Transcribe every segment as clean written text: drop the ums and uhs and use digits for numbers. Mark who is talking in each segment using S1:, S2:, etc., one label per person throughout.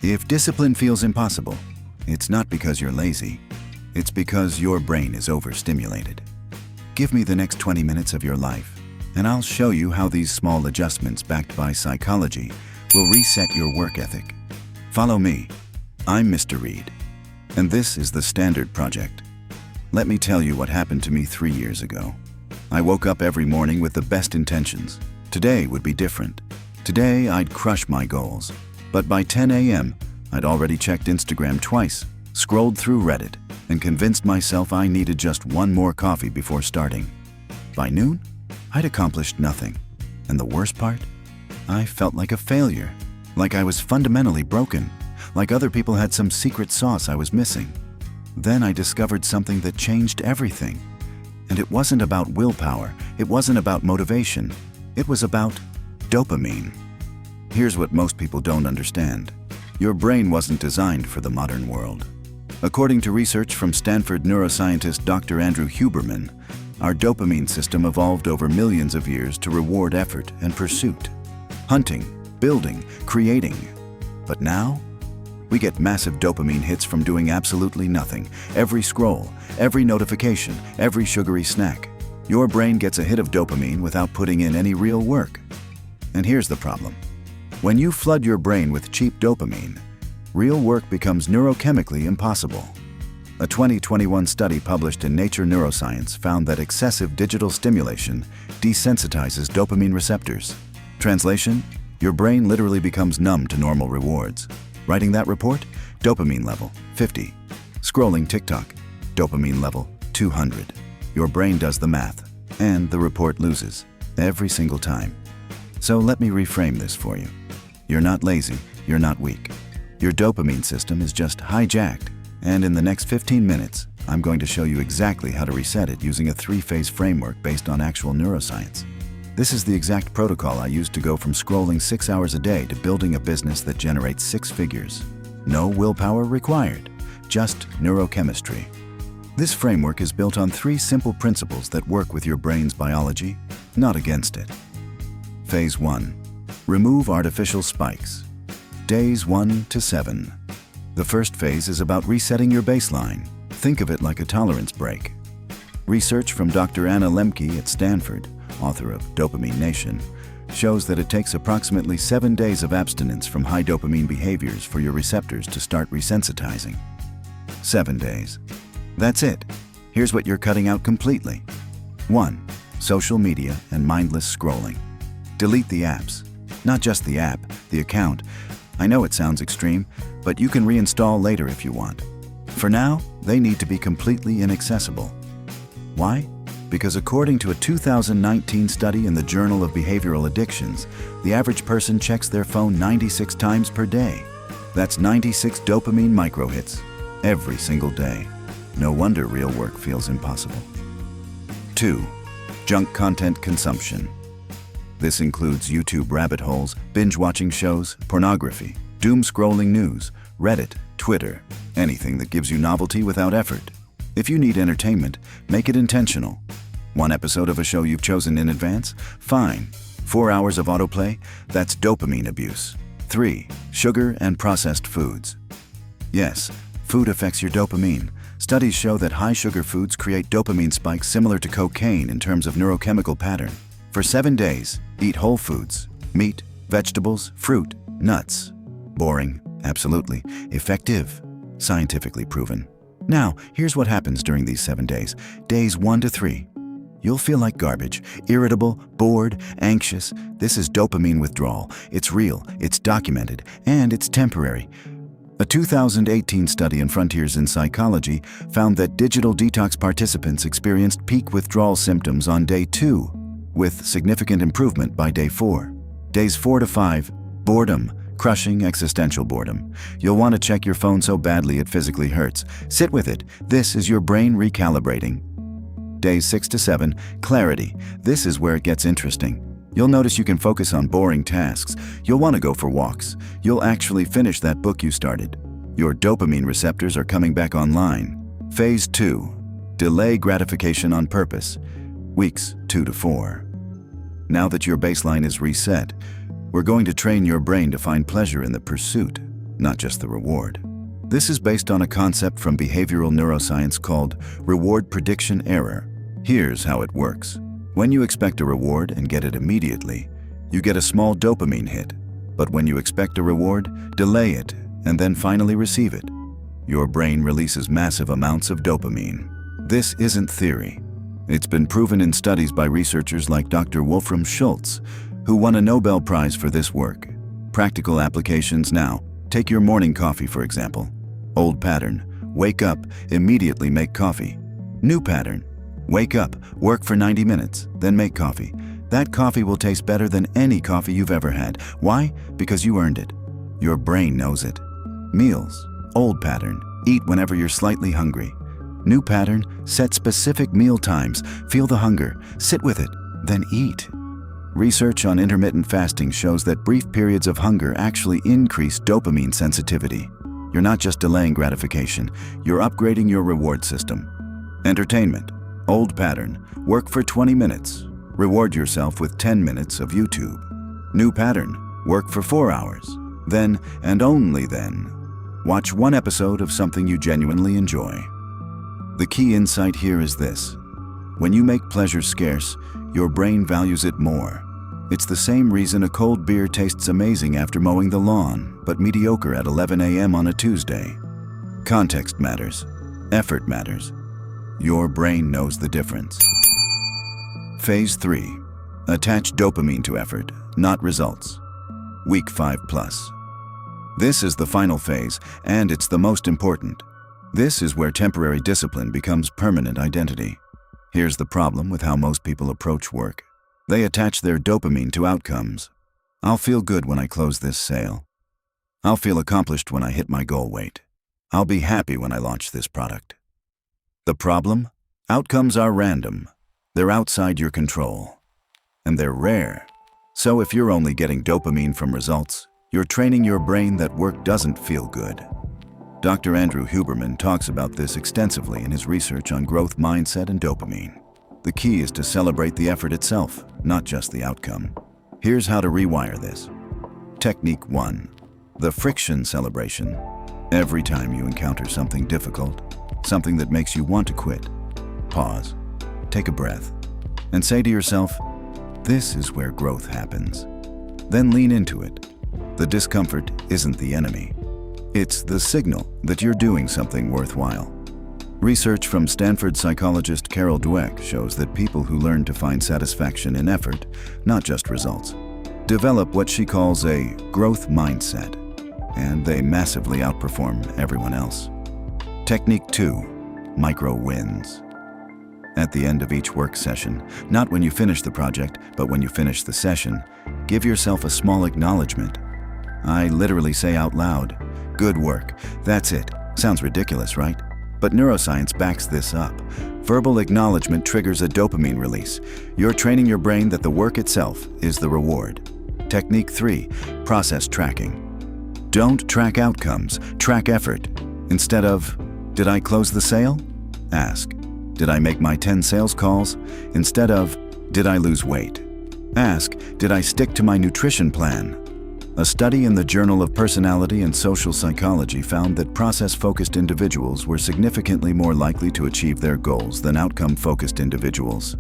S1: If discipline feels impossible, it's not because you're lazy. It's because your brain is overstimulated. Give me the next 20 minutes of your life, and I'll show you how these small adjustments backed by psychology will reset your work ethic. Follow me. I'm Mr. Reed, and this is the Standard Project. Let me tell you what happened to me 3 years ago. I woke up every morning with the best intentions. Today would be different. Today, I'd crush my goals. But by 10 a.m., I'd already checked Instagram twice, scrolled through Reddit, and convinced myself I needed just one more coffee before starting. By noon, I'd accomplished nothing. And the worst part? I felt like a failure, like I was fundamentally broken, like other people had some secret sauce I was missing. Then I discovered something that changed everything. And it wasn't about willpower, it wasn't about motivation, it was about dopamine. Here's what most people don't understand. Your brain wasn't designed for the modern world. According to research from Stanford neuroscientist Dr. Andrew Huberman, our dopamine system evolved over millions of years to reward effort and pursuit. Hunting, building, creating. But now, we get massive dopamine hits from doing absolutely nothing. Every scroll, every notification, every sugary snack. Your brain gets a hit of dopamine without putting in any real work. And here's the problem. When you flood your brain with cheap dopamine, real work becomes neurochemically impossible. A 2021 study published in Nature Neuroscience found that excessive digital stimulation desensitizes dopamine receptors. Translation: your brain literally becomes numb to normal rewards. Writing that report? Dopamine level 50. Scrolling TikTok? Dopamine level 200. Your brain does the math, and the report loses every single time. So let me reframe this for you. You're not lazy, you're not weak. Your dopamine system is just hijacked, and in the next 15 minutes, I'm going to show you exactly how to reset it using a 3-phase framework based on actual neuroscience. This is the exact protocol I used to go from scrolling 6 hours a day to building a business that generates 6 figures. No willpower required, just neurochemistry. This framework is built on 3 simple principles that work with your brain's biology, not against it. Phase 1. Remove artificial spikes. Days 1 to 7. The first phase is about resetting your baseline. Think of it like a tolerance break. Research from Dr. Anna Lemke at Stanford, author of Dopamine Nation, shows that it takes approximately 7 days of abstinence from high dopamine behaviors for your receptors to start resensitizing. 7 days. That's it. Here's what you're cutting out completely. 1. Social media and mindless scrolling. Delete the apps. Not just the app, the account. I know it sounds extreme, but you can reinstall later if you want. For now, they need to be completely inaccessible. Why? Because according to a 2019 study in the Journal of Behavioral Addictions, the average person checks their phone 96 times per day. That's 96 dopamine microhits every single day. No wonder real work feels impossible. 2. Junk content consumption. This includes YouTube rabbit holes, binge-watching shows, pornography, doom-scrolling news, Reddit, Twitter, anything that gives you novelty without effort. If you need entertainment, make it intentional. 1 episode of a show you've chosen in advance? Fine. 4 hours of autoplay? That's dopamine abuse. 3. Sugar and processed foods. Yes, food affects your dopamine. Studies show that high-sugar foods create dopamine spikes similar to cocaine in terms of neurochemical pattern. For 7 days, eat whole foods, meat, vegetables, fruit, nuts. Boring? Absolutely. Effective? Scientifically proven. Now, here's what happens during these 7 days. Days 1 to 3. You'll feel like garbage, irritable, bored, anxious. This is dopamine withdrawal. It's real, it's documented, and it's temporary. A 2018 study in Frontiers in Psychology found that digital detox participants experienced peak withdrawal symptoms on day 2, with significant improvement by day 4. Days 4 to 5, boredom, crushing existential boredom. You'll want to check your phone so badly it physically hurts. Sit with it. This is your brain recalibrating. Days 6 to 7, clarity. This is where it gets interesting. You'll notice you can focus on boring tasks. You'll want to go for walks. You'll actually finish that book you started. Your dopamine receptors are coming back online. Phase 2, delay gratification on purpose. Weeks 2 to 4. Now that your baseline is reset, we're going to train your brain to find pleasure in the pursuit. not just the reward. This is based on a concept from behavioral neuroscience called reward prediction error. Here's how it works. When you expect a reward and get it immediately, you get a small dopamine hit. But when you expect a reward, delay it, and then finally receive it, your brain releases massive amounts of dopamine. This isn't theory. It's been proven in studies by researchers like Dr. Wolfram Schultz, who won a Nobel Prize for this work. Practical applications now. Take your morning coffee, for example. Old pattern: wake up, immediately make coffee. New pattern: wake up, work for 90 minutes, then make coffee. That coffee will taste better than any coffee you've ever had. Why? Because you earned it. Your brain knows it. Meals: old pattern: eat whenever you're slightly hungry. New pattern: set specific meal times, feel the hunger, sit with it, then eat. Research on intermittent fasting shows that brief periods of hunger actually increase dopamine sensitivity. You're not just delaying gratification, you're upgrading your reward system. Entertainment: old pattern: work for 20 minutes, reward yourself with 10 minutes of YouTube. New pattern: work for 4 hours, then, and only then, watch one episode of something you genuinely enjoy. The key insight here is this: when you make pleasure scarce, your brain values it more. It's the same reason a cold beer tastes amazing after mowing the lawn, but mediocre at 11 a.m. on a Tuesday. Context matters. Effort matters. Your brain knows the difference. Phase 3. Attach dopamine to effort, not results. Week 5+. This is the final phase, and it's the most important. This is where temporary discipline becomes permanent identity. Here's the problem with how most people approach work. They attach their dopamine to outcomes. I'll feel good when I close this sale. I'll feel accomplished when I hit my goal weight. I'll be happy when I launch this product. The problem? Outcomes are random. They're outside your control. And they're rare. So if you're only getting dopamine from results, you're training your brain that work doesn't feel good. Dr. Andrew Huberman talks about this extensively in his research on growth mindset and dopamine. The key is to celebrate the effort itself, not just the outcome. Here's how to rewire this. Technique 1. The friction celebration. Every time you encounter something difficult, something that makes you want to quit, pause, take a breath, and say to yourself, "This is where growth happens." Then lean into it. The discomfort isn't the enemy. It's the signal that you're doing something worthwhile. Research from Stanford psychologist Carol Dweck shows that people who learn to find satisfaction in effort, not just results, develop what she calls a growth mindset, and they massively outperform everyone else. Technique 2. Micro wins. At the end of each work session, not when you finish the project, but when you finish the session, give yourself a small acknowledgement. I literally say out loud, "Good work, that's it." Sounds ridiculous, right? But neuroscience backs this up. Verbal acknowledgement triggers a dopamine release. You're training your brain that the work itself is the reward. Technique 3. Process tracking. Don't track outcomes, track effort. Instead of, "Did I close the sale?" ask, "Did I make my 10 sales calls?" Instead of, "Did I lose weight?" ask, "Did I stick to my nutrition plan?" A study in the Journal of Personality and Social Psychology found that process-focused individuals were significantly more likely to achieve their goals than outcome-focused individuals.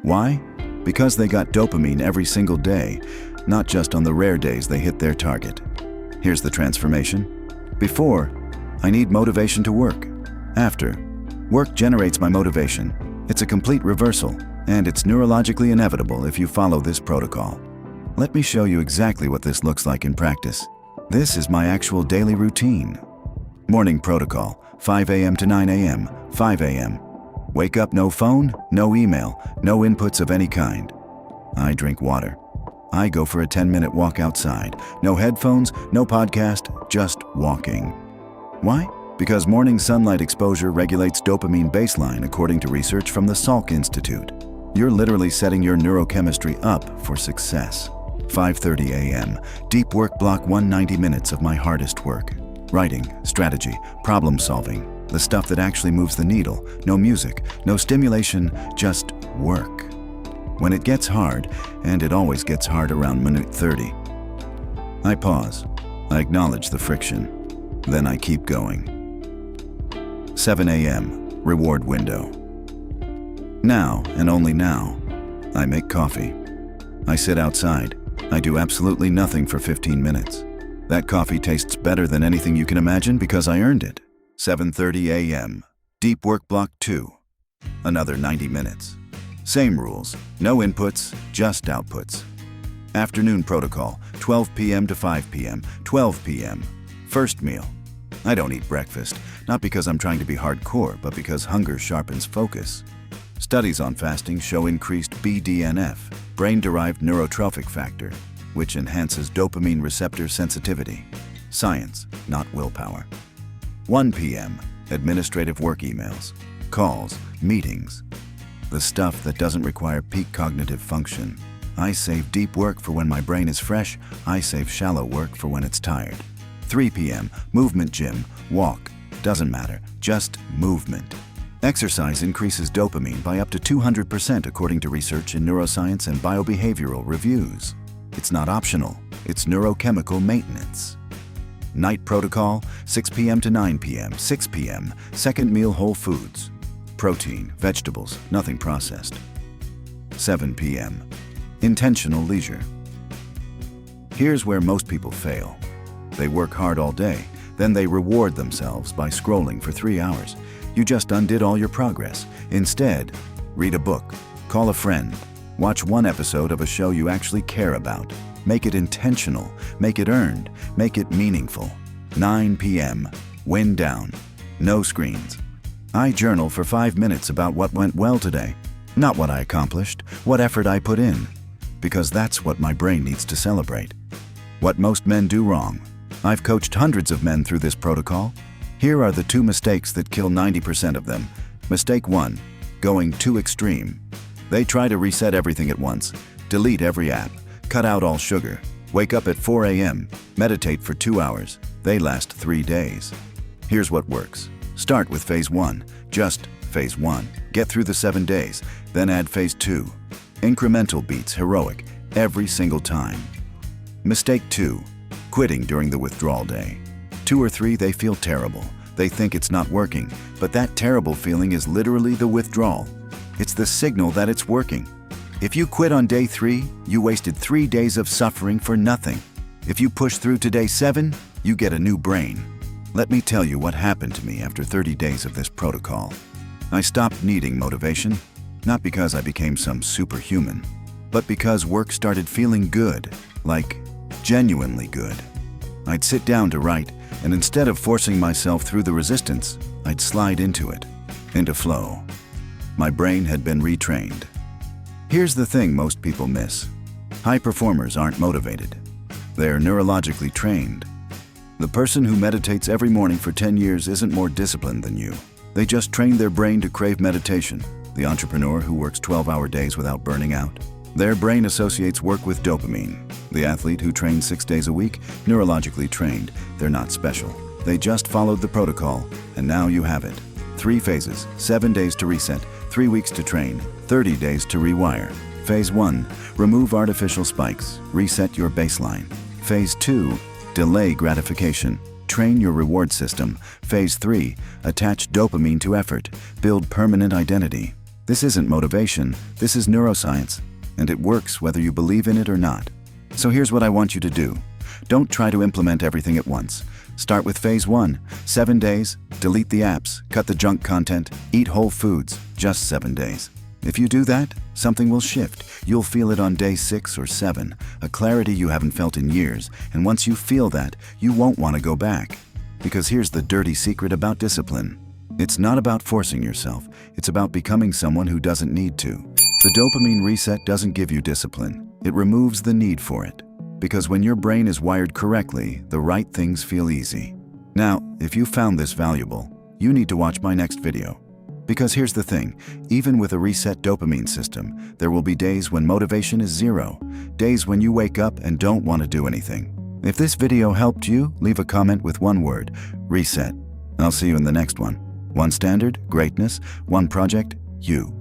S1: Why? Because they got dopamine every single day, not just on the rare days they hit their target. Here's the transformation. Before, I need motivation to work. After, work generates my motivation. It's a complete reversal, and it's neurologically inevitable if you follow this protocol. Let me show you exactly what this looks like in practice. This is my actual daily routine. Morning protocol, 5 a.m. to 9 a.m., 5 a.m. Wake up, no phone, no email, no inputs of any kind. I drink water. I go for a 10-minute walk outside. No headphones, no podcast, just walking. Why? Because morning sunlight exposure regulates dopamine baseline according to research from the Salk Institute. You're literally setting your neurochemistry up for success. 5:30 a.m. Deep work block 190 minutes of my hardest work. Writing, strategy, problem solving, the stuff that actually moves the needle. No music, no stimulation, just work. When it gets hard, and it always gets hard around minute 30, I pause. I acknowledge the friction. Then I keep going. 7 a.m. Reward window. Now, and only now, I make coffee. I sit outside. I do absolutely nothing for 15 minutes. That coffee tastes better than anything you can imagine because I earned it. 7:30 a.m. Deep work block 2. Another 90 minutes. Same rules. No inputs, just outputs. Afternoon protocol, 12 p.m. to 5 p.m., 12 p.m. First meal. I don't eat breakfast, not because I'm trying to be hardcore, but because hunger sharpens focus. Studies on fasting show increased BDNF, brain-derived neurotrophic factor, which enhances dopamine receptor sensitivity. Science, not willpower. 1 p.m. Administrative work emails, calls, meetings. The stuff that doesn't require peak cognitive function. I save deep work for when my brain is fresh. I save shallow work for when it's tired. 3 p.m. Movement gym, walk. Doesn't matter, just movement. Exercise increases dopamine by up to 200% according to research in neuroscience and biobehavioral reviews. It's not optional, it's neurochemical maintenance. Night protocol, 6 p.m. to 9 p.m., 6 p.m., second meal whole foods. Protein, vegetables, nothing processed. 7 p.m. Intentional leisure. Here's where most people fail. They work hard all day, then they reward themselves by scrolling for 3 hours. You just undid all your progress. Instead, read a book, call a friend, watch one episode of a show you actually care about. Make it intentional, make it earned, make it meaningful. 9 p.m. Wind down. No screens. I journal for 5 minutes about what went well today. Not what I accomplished, what effort I put in. Because that's what my brain needs to celebrate. What most men do wrong. I've coached hundreds of men through this protocol. Here are the 2 mistakes that kill 90% of them. Mistake 1, going too extreme. They try to reset everything at once, delete every app, cut out all sugar, wake up at 4 a.m., meditate for 2 hours. They last 3 days. Here's what works. Start with phase 1, just phase 1. Get through the 7 days, then add phase 2. Incremental beats heroic every single time. Mistake 2, quitting during the withdrawal day. 2 or 3, they feel terrible. They think it's not working, but that terrible feeling is literally the withdrawal. It's the signal that it's working. If you quit on day 3, you wasted 3 days of suffering for nothing. If you push through to day 7, you get a new brain. Let me tell you what happened to me after 30 days of this protocol. I stopped needing motivation, not because I became some superhuman, but because work started feeling good, like genuinely good. I'd sit down to write, and instead of forcing myself through the resistance, I'd slide into it, into flow. My brain had been retrained. Here's the thing most people miss. High performers aren't motivated. They're neurologically trained. The person who meditates every morning for 10 years isn't more disciplined than you. They just train their brain to crave meditation. The entrepreneur who works 12-hour days without burning out. Their brain associates work with dopamine. The athlete who trains 6 days a week, neurologically trained. They're not special. They just followed the protocol, and now you have it. 3 phases, 7 days to reset, 3 weeks to train, 30 days to rewire. Phase 1, remove artificial spikes, reset your baseline. Phase 2, delay gratification, train your reward system. Phase 3, attach dopamine to effort, build permanent identity. This isn't motivation, this is neuroscience, and it works whether you believe in it or not. So here's what I want you to do. Don't try to implement everything at once. Start with phase 1, 7 days, delete the apps, cut the junk content, eat whole foods, just 7 days. If you do that, something will shift. You'll feel it on day 6 or 7, a clarity you haven't felt in years, and once you feel that, you won't want to go back. Because here's the dirty secret about discipline. It's not about forcing yourself, it's about becoming someone who doesn't need to. The dopamine reset doesn't give you discipline, it removes the need for it. Because when your brain is wired correctly, the right things feel easy. Now, if you found this valuable, you need to watch my next video. Because here's the thing, even with a reset dopamine system, there will be days when motivation is 0, days when you wake up and don't want to do anything. If this video helped you, leave a comment with one word, reset. I'll see you in the next one. One standard, greatness, one project, you.